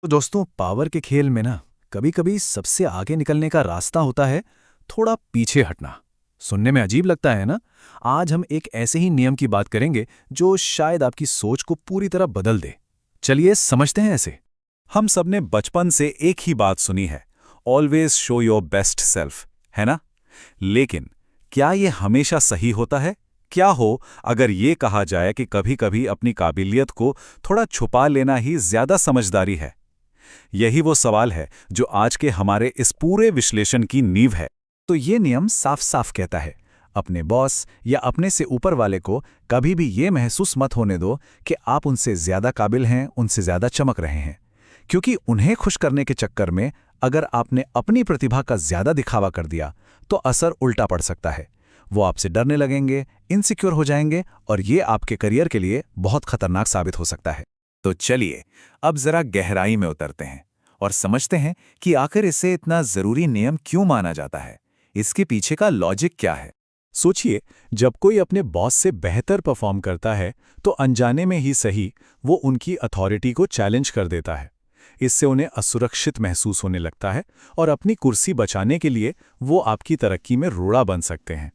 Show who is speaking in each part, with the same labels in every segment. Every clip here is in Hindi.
Speaker 1: तो दोस्तों, पावर के खेल में ना कभी कभी सबसे आगे निकलने का रास्ता होता है थोड़ा पीछे हटना। सुनने में अजीब लगता है ना। आज हम एक ऐसे ही नियम की बात करेंगे जो शायद आपकी सोच को पूरी तरह बदल दे। चलिए समझते हैं ऐसे।
Speaker 2: हम सबने बचपन से एक ही बात सुनी है, always show your best self, है ना? लेकिन क्या ये हमेशा सही होता है? क्या हो अगर ये कहा जाए कि कभी-कभी अपनी काबिलियत को थोड़ा छुपा लेना ही ज्यादा समझदारी है? यही वो सवाल है जो आज के हमारे इस पूरे विश्लेषण की नींव है।
Speaker 1: तो ये नियम साफ साफ कहता है, अपने बॉस या अपने से ऊपर वाले को कभी भी ये महसूस मत होने दो कि आप उनसे ज्यादा काबिल हैं, उनसे ज्यादा चमक रहे हैं। क्योंकि उन्हें खुश करने के चक्कर में अगर आपने अपनी प्रतिभा का ज्यादा दिखावा कर दिया तो असर उल्टा पड़ सकता है। वो आपसे डरने लगेंगे, इनसिक्योर हो जाएंगे और ये आपके करियर के लिए बहुत खतरनाक साबित हो सकता है।
Speaker 2: तो चलिए अब जरा गहराई में उतरते हैं और समझते हैं कि आखिर इसे इतना जरूरी नियम क्यों माना जाता है। इसके पीछे का लॉजिक क्या है?
Speaker 1: सोचिए, जब कोई अपने बॉस से बेहतर परफॉर्म करता है तो अनजाने में ही सही वो उनकी अथॉरिटी को चैलेंज कर देता है। इससे उन्हें असुरक्षित महसूस होने लगता है और अपनी कुर्सी बचाने के लिए वो आपकी तरक्की में रोड़ा बन सकते हैं।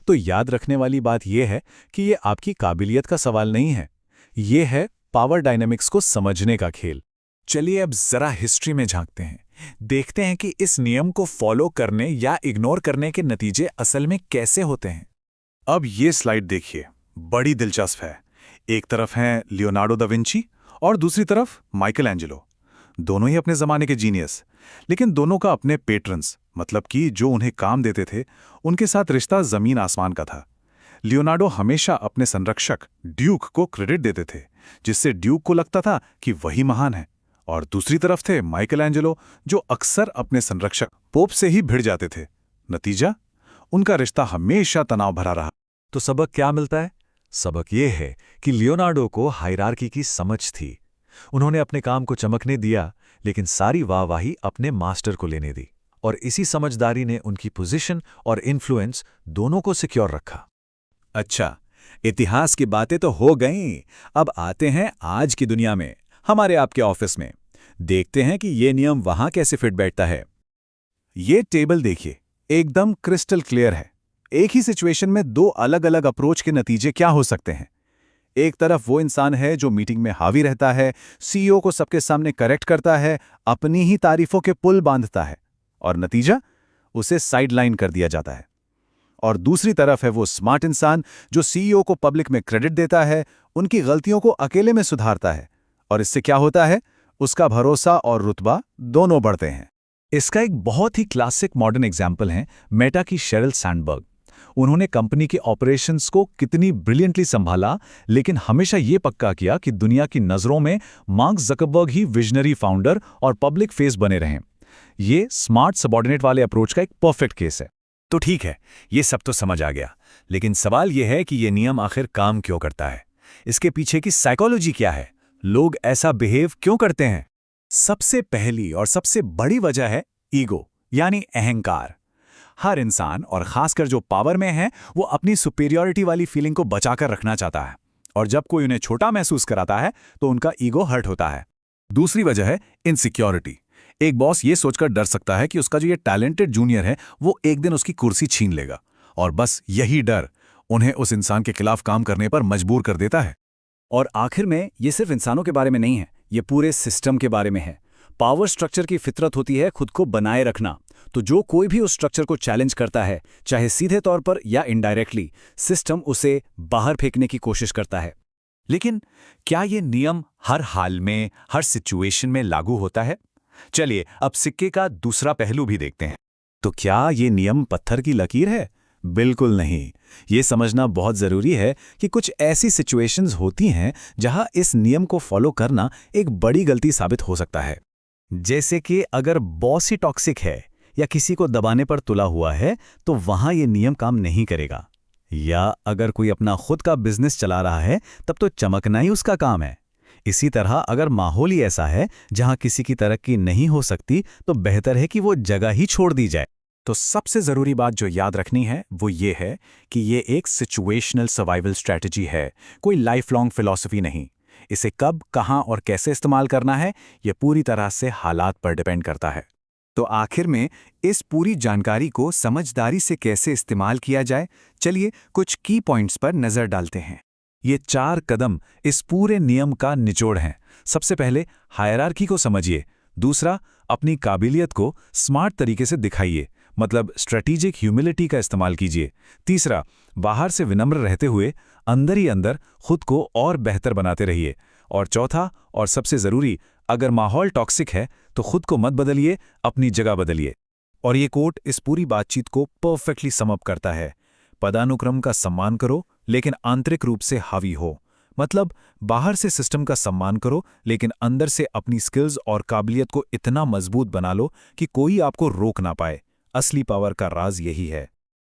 Speaker 1: तो याद रखने वाली बात यह है कि ये आपकी काबिलियत का सवाल नहीं है, ये है पावर डायनामिक्स को समझने का खेल।
Speaker 2: चलिए अब जरा हिस्ट्री में झांकते हैं, देखते हैं कि इस नियम को फॉलो करने या इग्नोर करने के नतीजे असल में कैसे होते हैं। अब ये स्लाइड देखिए, बड़ी दिलचस्प है। एक तरफ हैं लियोनार्डो दा विंची और दूसरी तरफ माइकल एंजेलो। दोनों ही अपने जमाने के जीनियस, लेकिन दोनों का अपने पेट्रन्स, मतलब कि जो उन्हें काम देते थे, उनके साथ रिश्ता जमीन आसमान का था। लियोनार्डो हमेशा अपने संरक्षक ड्यूक को क्रेडिट देते थे, जिससे ड्यूक को लगता था कि वही महान है। और दूसरी तरफ थे माइकल एंजेलो, जो अक्सर अपने संरक्षक पोप से ही भिड़ जाते थे। नतीजा, उनका रिश्ता हमेशा तनाव भरा रहा।
Speaker 3: तो सबक क्या मिलता है? सबक ये है कि लियोनार्डो को हायरार्की की समझ थी। उन्होंने अपने काम को चमकने दिया, लेकिन सारी वाहवाही अपने मास्टर को लेने दी, और इसी समझदारी ने उनकी पोजीशन और इन्फ्लुएंस दोनों को सिक्योर रखा।
Speaker 2: अच्छा, इतिहास की बातें तो हो गईं। अब आते हैं आज की दुनिया में, हमारे आपके ऑफिस में। देखते हैं कि ये नियम वहां कैसे फिट बैठता है। ये टेबल देखिए, एकदम क्रिस्टल क्लियर है। एक ही सिचुएशन में दो अलग अलग अप्रोच के नतीजे क्या हो सकते हैं। एक तरफ वो इंसान है जो मीटिंग में हावी रहता है, सीईओ को सबके सामने करेक्ट करता है, अपनी ही तारीफों के पुल बांधता है, और नतीजा, उसे साइडलाइन कर दिया जाता है। और दूसरी तरफ है वो स्मार्ट इंसान जो सीईओ को पब्लिक में क्रेडिट देता है, उनकी गलतियों को अकेले में सुधारता है, और इससे क्या होता है, उसका भरोसा और रुतबा दोनों बढ़ते हैं।
Speaker 3: इसका एक बहुत ही क्लासिक मॉडर्न एग्जाम्पल है मेटा की शेरिल सैंडबर्ग। उन्होंने कंपनी के ऑपरेशंस को कितनी ब्रिलियंटली संभाला, लेकिन हमेशा ये पक्का किया कि दुनिया की नज़रों में मार्क ज़करबर्ग ही विजनरी फाउंडर और पब्लिक फेस बने रहें। ये स्मार्ट सबॉर्डिनेट वाले अप्रोच का एक परफेक्ट केस है।
Speaker 2: तो ठीक है, ये सब तो समझ आ गया, लेकिन सवाल ये है कि ये नियम आखिर काम क्यों करता है? इसके पीछे की साइकोलॉजी क्या है? लोग ऐसा बिहेव क्यों करते हैं? सबसे पहली और सबसे बड़ी वजह है ईगो, यानी अहंकार। हर इंसान, और खासकर जो पावर में है, वो अपनी सुपीरियरिटी वाली फीलिंग को बचाकर रखना चाहता है, और जब कोई उन्हें छोटा महसूस कराता है तो उनका ईगो हर्ट होता है। दूसरी वजह है इनसिक्योरिटी। एक बॉस ये सोचकर डर सकता है कि उसका जो ये टैलेंटेड जूनियर है वो एक दिन उसकी कुर्सी छीन लेगा, और बस यही डर उन्हें उस इंसान के खिलाफ काम करने पर मजबूर कर देता है।
Speaker 4: और आखिर में ये सिर्फ इंसानों के बारे में नहीं है, ये पूरे सिस्टम के बारे में है। पावर स्ट्रक्चर की फितरत होती है खुद को बनाए रखना, तो जो कोई भी उस स्ट्रक्चर को चैलेंज करता है, चाहे सीधे तौर पर या इनडायरेक्टली, सिस्टम उसे बाहर फेंकने की कोशिश करता है।
Speaker 2: लेकिन क्या ये नियम हर हाल में, हर सिचुएशन में लागू होता है? चलिए अब सिक्के का दूसरा पहलू भी देखते हैं। तो क्या ये नियम पत्थर की लकीर है? बिल्कुल नहीं। ये समझना बहुत जरूरी है कि कुछ ऐसी सिचुएशंस होती हैं जहां इस नियम को फॉलो करना एक बड़ी गलती साबित हो सकता है। जैसे कि अगर बॉस ही टॉक्सिक है या किसी को दबाने पर तुला हुआ है, तो वहां ये नियम काम नहीं करेगा। या अगर कोई अपना खुद का बिजनेस चला रहा है, तब तो चमकना ही उसका काम है। इसी तरह अगर माहौल ही ऐसा है जहां किसी की तरक्की नहीं हो सकती, तो बेहतर है कि वो जगह ही छोड़ दी जाए। तो सबसे जरूरी बात जो याद रखनी है वो ये है कि ये एक सिचुएशनल सर्वाइवल स्ट्रैटेजी है, कोई लाइफ लॉन्ग फिलॉसफी नहीं।
Speaker 3: इसे कब, कहां और कैसे इस्तेमाल करना है, यह पूरी तरह से हालात पर डिपेंड करता है।
Speaker 2: तो आखिर में इस पूरी जानकारी को समझदारी से कैसे इस्तेमाल किया जाए, चलिए कुछ की पॉइंट्स पर नजर डालते हैं।
Speaker 3: ये 4 कदम इस पूरे नियम का निचोड़ हैं। सबसे पहले हायरार्की को समझिए। दूसरा, अपनी काबिलियत को स्मार्ट तरीके से दिखाइए, मतलब स्ट्रेटेजिक ह्यूमिलिटी का इस्तेमाल कीजिए। तीसरा, बाहर से विनम्र रहते हुए अंदर ही अंदर खुद को और बेहतर बनाते रहिए। और चौथा और सबसे ज़रूरी, अगर माहौल टॉक्सिक है तो खुद को मत बदलिए, अपनी जगह बदलिए। और ये कोट इस पूरी बातचीत को परफेक्टली सम अप करता है। पदानुक्रम का सम्मान करो लेकिन आंतरिक रूप से हावी हो। मतलब बाहर से सिस्टम का सम्मान करो लेकिन अंदर से अपनी स्किल्स और काबिलियत को इतना मजबूत बना लो कि कोई आपको रोक ना पाए। असली पावर का राज यही है।